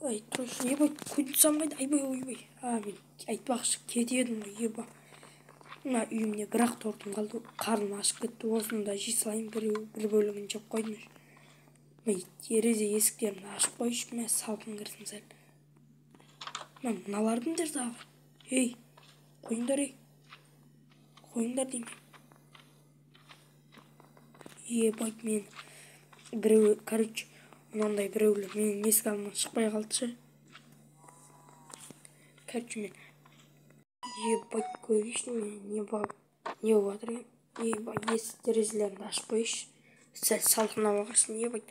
Ай, тұршы, ебай, көйтсам қайда, айбай, ойбай. Мен айтпақшы, кетедім ғой, еба. Мына үйімде бір-ақ тортым қалды, қарным ашып кетті, осыны да жей салайын, бір бөлігін жеп қойдым. Терезе есіктерімді ашып қойшы, мә салқын кірсін сәл. Мыналардың дер дағы. Ей, қойыңдар, ей. Қойыңдар деймін. Ебай, мен біреу, короче, мынандай біреулер менің есік алдымнан шықпай қалды ше. Короче, мен ебай, көрейші, не болып жатыр екен. Ебай, есік терезелерімді ашып қойшы. Сәл салқын ауа кірсін, ебай.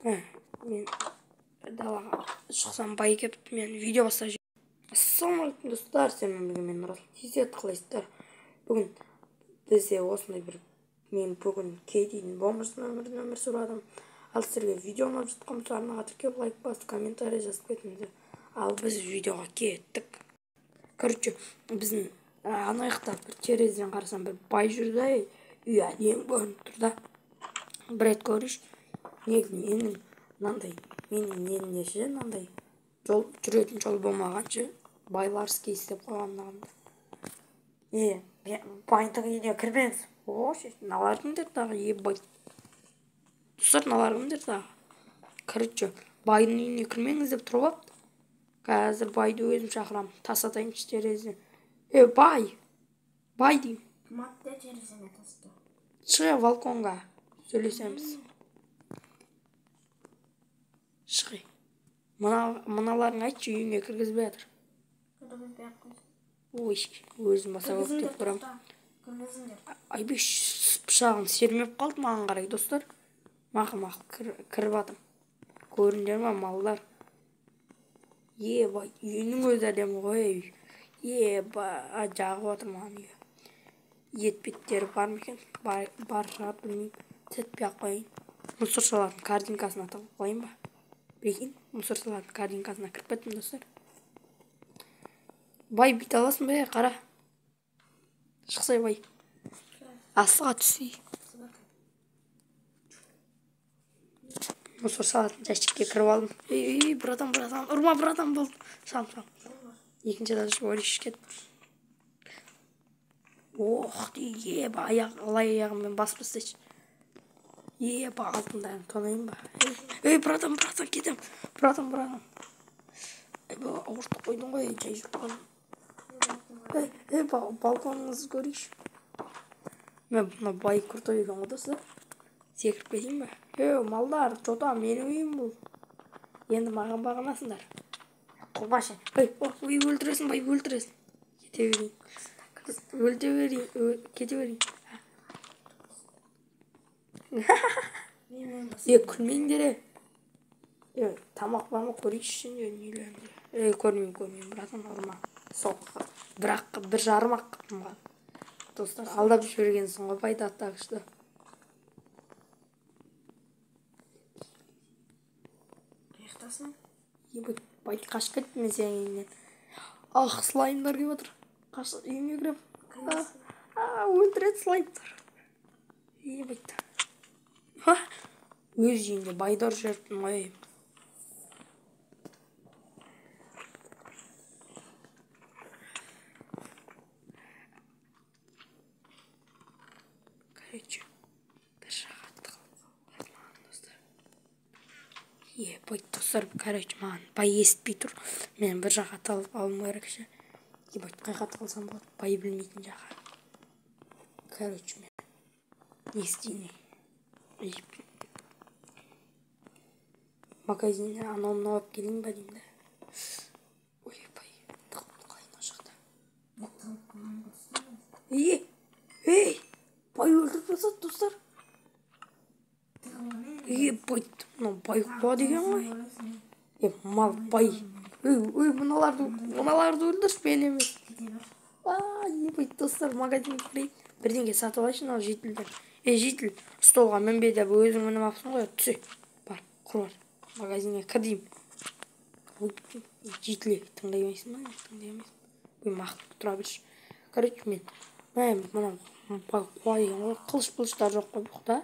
Мен далаға шықсам бай кетіп, мен видео бастап жүрмін. Ассалаумағалейкум достар, сенімен бірге мен Нұрал. Тезет қалайсыздар? Бүгін бізде осындай бір, мен бүгін кейдейін болмысын өмір сұрадым. Ал сіздерге видео ұнап жатқан болса арнаға тіркеп, лайк басып, комментарий жазып кетіңіздер. Ал біз видеоға кеттік. Короче, біздің ана жақта бір терезеден қарасам бір бай жүрді, үй әдемі көрініп тұр да. Бір рет көрейші. Негізі менің елімде мынандай жүретін жол болмағанша байларский істеп қойғандығымды. Байдың үйіне кірмеңіз. Мыналардың дер дағы, ебай. Достар, мыналардың дер дағы. Короче, байдың үйіне кірмеңіз деп тұрып алыпты. Қазір байды өзім шақырамын. Тасатайыншы терезеден. Бай! Бай деймін. Матте тереземе тасты. Шыға балконға сөйлесеміз. Шығай. Мыналарын айтшы, үйіңе кіргізбей жатыр. Кіргізбей жатыр. Ой, өзім баса көп деп көрем. Кіргізіңдер. Айбеш, пышағын сермеп қалды маған қарай, достар. Мақы кіріп атым. Көріндер ма, малдар? Ебай, үйінің өзі әдемі ғой. Ебай, жағып отыр маған үйі. Етпеттері бар ма екен? Бар шығар, білмеймін. Тетпей-ақ қойын. Мұсыршылардың картинкасына тығып қойын ба? Білейін, мұсыршылардың картинкасына кіріп кеттім, достар. Бай, бүйт аласың ба, қара. Шықсай, бай. Асыға түсей. Мұсыршылардың жәшікке кіріп алдым. Братан, ұрма, братан болды. Шам. Екінші даже өреш кет. Ох, еба, аяғыммен басып тастайшы. Еба, алтындайым тонайын ба? Братан, кетем. Братан. Ауыртып қойдың ғой, жай жүріп қалдым. Балконыңызды көрейші. Мен бұна бай кұртой екен ғой, достар. Секіріп кетейін ба? Малдар, жота, менің үйім бұл. Енді маған бағынасыңдар. Құрбашы. Өлтіресің, бай, өлтіресің. Кете берейін. Күлмеңдер. Тамақ бар ма, көрейші үйлерінде. Көрмеймін, братан, ұрма. Бірақ бір жарым-ақ қыптым ған. Достар, алдап жібергенсің ғой, байды аттағышты. Аяқтасын? Бай қашып кетті мен сенің үйінен. Ақ, слаймдар кеп отыр. Қашып үйіме кірем. Өлтіреді слаймдар. Байды. Өз үйінде байдар жүріппін ғой. Короче, бір жағатты қалып маған, достар. Бай, достар, короче, маған бай есітпей тұр. Мен бір жағатты алып керек ше. Бай, қайқатты қалсам болады, бай білмейтін жаға. Короче, мен не істейін? Магазинде анау-мынау алып келейін ба деймін да. Бай, тығып қалайын о жақта. Бай өлтіріп жасады, достар. Бай, мынау бай қуа деген ғой. Мал, бай. Мыналарды өлдірші, мен емес. Бай, достар, магазинге кірейін. Бірдеңге сатып алайшы, мынау жетілден. Жетіл, столға мінбе деп өзің мініп апсың ғой, түсе. Бар, құр бар. Магазинге кір деймін. Жетіле, тыңдаймайсың ба? Тыңдаймайсың. Мақтып тұра берші. Короче, мен мынау қуа деген ғой, қылыш-пылыштар жоқ қой бұқта.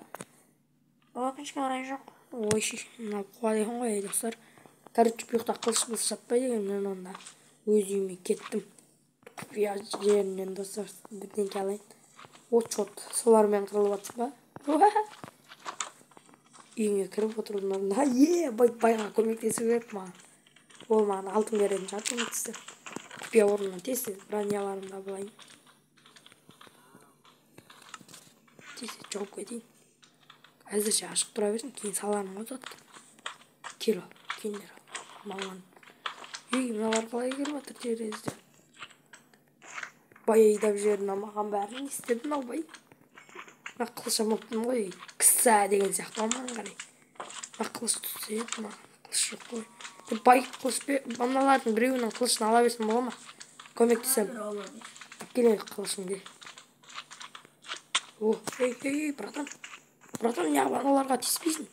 Өкінішке орай жоқ. Ойши, мынау қуа деген ғой, достар. Короче, бұйықта қылыш жатпай деген мен онда өз үйіме кеттім. Құпия жерінен достар бірдеңке алайын. Отшот солармен қырылып жатсың ба? Үйіңе кіріп отырдым онда. Байға көмектесіп берді маған. Ол маған алтын беретін шығар көмектесті. Құпия орнынан тез броняларымды алайын. Тез жауып кетейін. Әзірше ашық тұра берсін, кейін саларым ғой зат. Кел ал, кендер ал. Маған. Мыналар қалай келіп жатыр терезеден. Бай айдап жіберді, маған бәрін істеді ал бай. Мына қылыш алмаппын ғой. Кісі деген сияқты маған қарай. Мына қылыш түссе еді, маған қылыш жоқ қой. Бай қылыш мыналардың біреуінің қылышын ала берсін бола ма? Көмектесем. Келейік қылышыңды. Ей, братан. Братан, неғып аналарға тиіспейсің?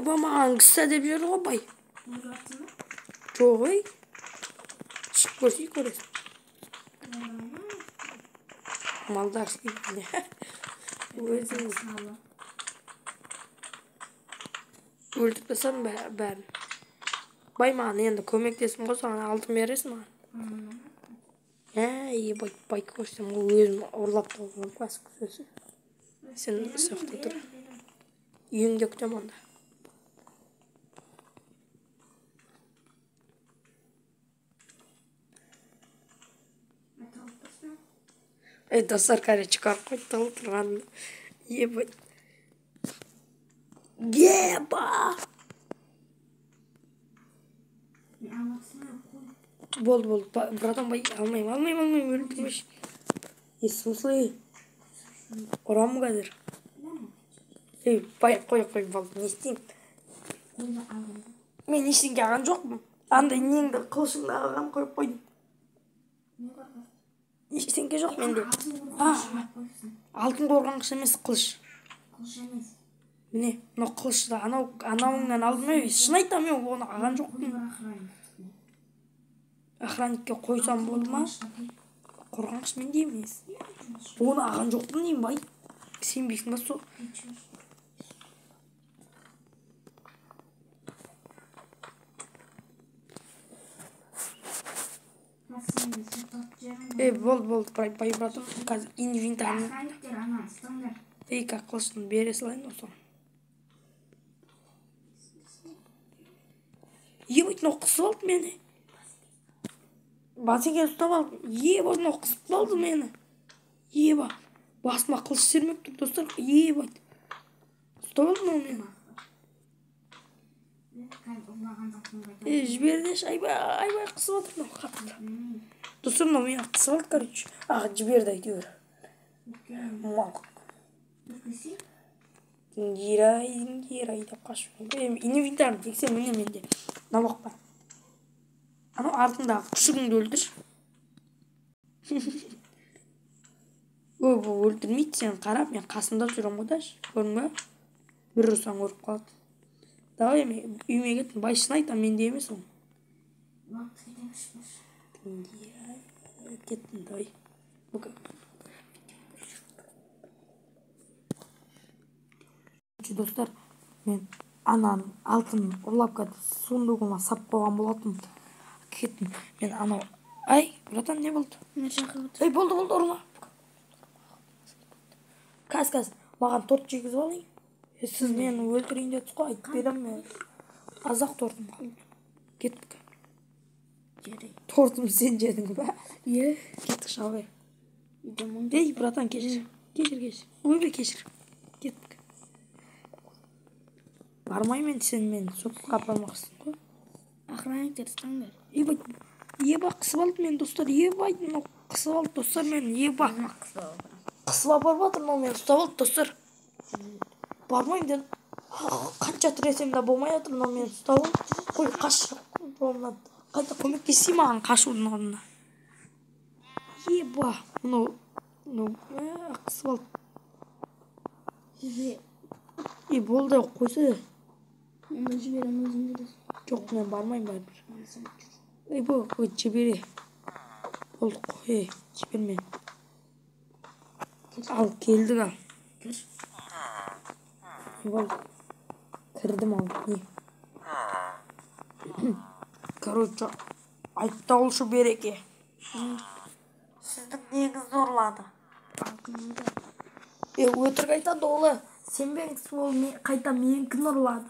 Маған кісі деп жүрді ғой бай. Жоқ, ей. Шық көрсей көресің. Малдар сейбіне. Өзің өлтіп тасам бәрін. Бай маған енді көмектесім ғой, соған алтын бересің маған. Бай көрсем, ол өзім ұрлап тұрғым қасып сөзі. Сен сақтай тұр. Үйіңде күтем онда. Достар, кәрі шығарып қойды тауы тұрғанды. Болды. Братан, бай, алмайм, өлтірмеш. Смысле? Ұрамы қазір. Бай, қой, болды, не істейм? Мен ештеңке аған жоқпын. Андай неңді қылышыңды аған қойып қойдым. Ештеңке жоқ менде. Алтын қорғанғыш емес қылыш. Қылыш емес. Міне, мына қылышты анауыңнан алдым ей. Шын айтам мен оны аған жоқпын. Охранникке қойсам болды ма? Қорғанғыш менде емес. Оны аған жоқпын деймін бай. Сенбейсің ба сол? Болды, бай братан, қазір инвентарны. Как қылышын бере салайын осы. Мынау қысып алды мені. Басеке ұстап алды. Мынау қысып алды мені. Басыма қылыш сермеп тұр, достар. Ұстап алды мынау мені. Жібердеш, айбай қысып отыр мынау қатты. Достар, мынау мені қысып алды, короче. Жіберді әйтеуір. Мал. Дирай деп қашып. Инвентарым тексер міне менде. Набақ бар. Анау артындағы күшігіңді өлтір. Бұл өлтірмейді сені қарап, мен қасында жүрем қойдаш. Көрдің ба? Бір ұрсаң өліп қалады. Давай, үйіме кеттім. Бай шын айтам, менде емес ол. Кеттім, давай. Достар, мен ананың алтын ұрлап кәді сундығыма сап қойған болатын. Кеттім, мен анау... братан, не болды? Болды, ұрма. Кәз, маған торт жегізіп алайын. Сіз мені өлтірейін дедіңіз ғой, айтып берем мен. Азақ тортым қалды. Кеттік. Тортым сен жедің ба? Кеттік шалғай. Братан, кешір. Ойбе, кешір. Кеттік. Бармай мен сен мені соққа апармақсың ғой. Охранниктер стаңдар. Қысып алды мен, достар. Қысып алды, достар, мен. Қысып апарып жатыр, мен ұстап алды, достар. Бармайым дедім. Қанша тіресем де болмай жатыр, мен ұстап алды. Қой, қаш жолымнан. Қайта көмектесей маған қашудың орнына. Қысып алды. Болды, қойсы. Мен жіберем өзің келесің. Жоқ, мен бармайым бәрібір. Жібере. Болды, қой, жібермен. Ал, келдік ал. Кір. Болды. Кірдім ал. Короче, айтты ауылшы Береке. Сіздің неңіз зорлады? Өтірік айтады олы. Сенбеңіз, ол қайта менікін ұрлады.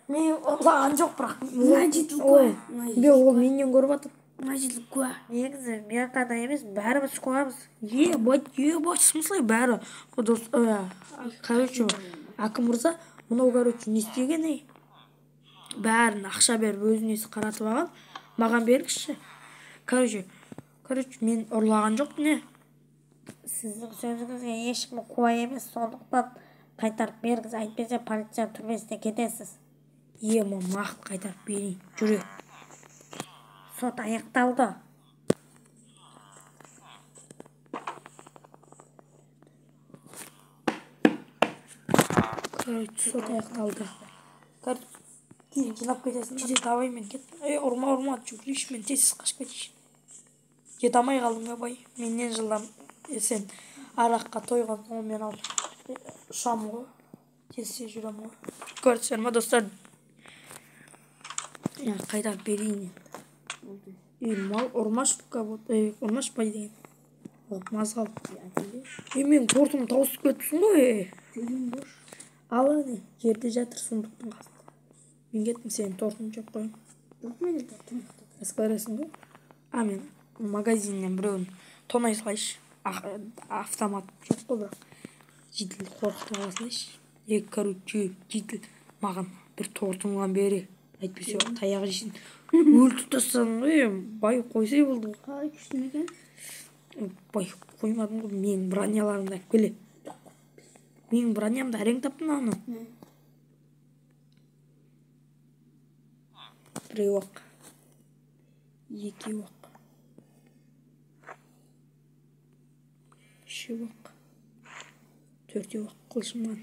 Мен ұрлаған жоқ, бірақ. Мәжит куә. Ол менен көріп жатыр. Мәжит куә. Негізі мен ғана емес, бәріміз куәміз. Смысле бәрі. Короче, әкім мырза, мынау короче не істеген ей? Бәрін ақша беріп өзінесі қаратып алған. Маған бергізші. Короче, мен ұрлаған жоқ не? Сіздің сөзіңізге ешкім куә емес, сондықтан қайтарып бергіз, әйтпесе полиция түрмесіне кетесіз. Мен нақты қайтарып берейін. Жүре. Сот аяқталды. Короче, сот аяқталды. Кейін жинап кетесің. Кете давай мен кет. Ұрма, жүгірейші, мен тез қашып кетейші. Кете алмай қалдың ба, бай? Менен жылдам сен араққа тойған ол мен ал. Ұшам ғой. Тез жүрем ғой. Көрдіңіздер ма, достар? Қайтарып берейін. Мал ұрмаш бай деген. Мазал. Мен тортым тауысып кетіпсің ғой. Ал не, жерде жатыр сундықтың қасында. Мен кеттім, сенің тортын жеп қойым. Көресің ғой? Мен магазиннен біреуін тонай салайшы. Автомат жоқ қой, бірақ жедел қорқытып аласайшы. Короче, жедел маған бір тортыңнан бері. Әйтпесе таяқ жейсің. Өлтіп тастадың ғой, бай қойсай болды. Қалай күшті екен? Бай қоймадым ғой, менің броняларымды әп келе. Менің бронямды әрең таптың аны. Біреу ақ. Екеу ақ. Үшеу ақ. Төртеу ақ қылшыман.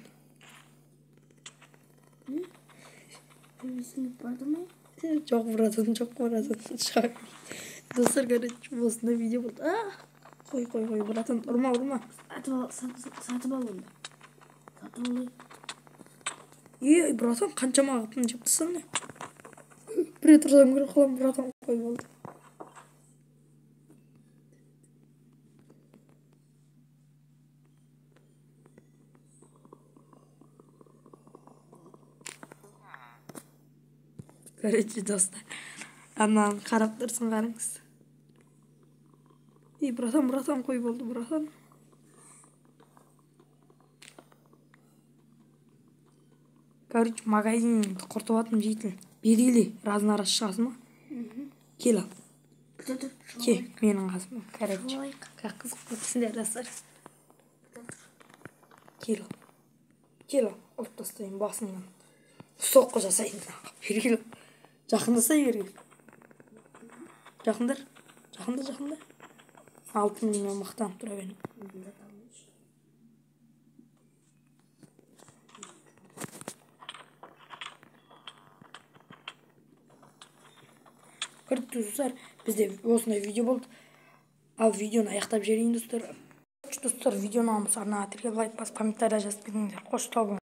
Полисіңіп барды ма? Жоқ, братан. Достар, короче, осындай видео болды. Қой, братан, ұрма. Сатып ал онда. Сатып алай. Братан, қаншама қатын жеп тастан не? Бір тұрсам көріп қалам, братан, қой болды. Короче, достар, анан қарап тұрсын, қарыңыз. Братан, қой болды, братан. Короче, магазинді құртып атым жейтін. Берейлі, разын-арас шығасың ма? Кел ал. Ке, менің қасыма. Короче, қызық көрсіңдер, достар. Кел ал, ұлт тастайын басыңнан. Соққы жасайын. Берейлі. Жақындасай берейлі. Жақындар. Алтынмен мақтанып тұра бені. Көріп достар, бізде осындай видео болды. Ал видеоны аяқтап жіберейін, достар. Достар, видеоны алып арнаға тіркеліп лайк басып, комментария жазып кетіңдер. Қош сау болыңыздар.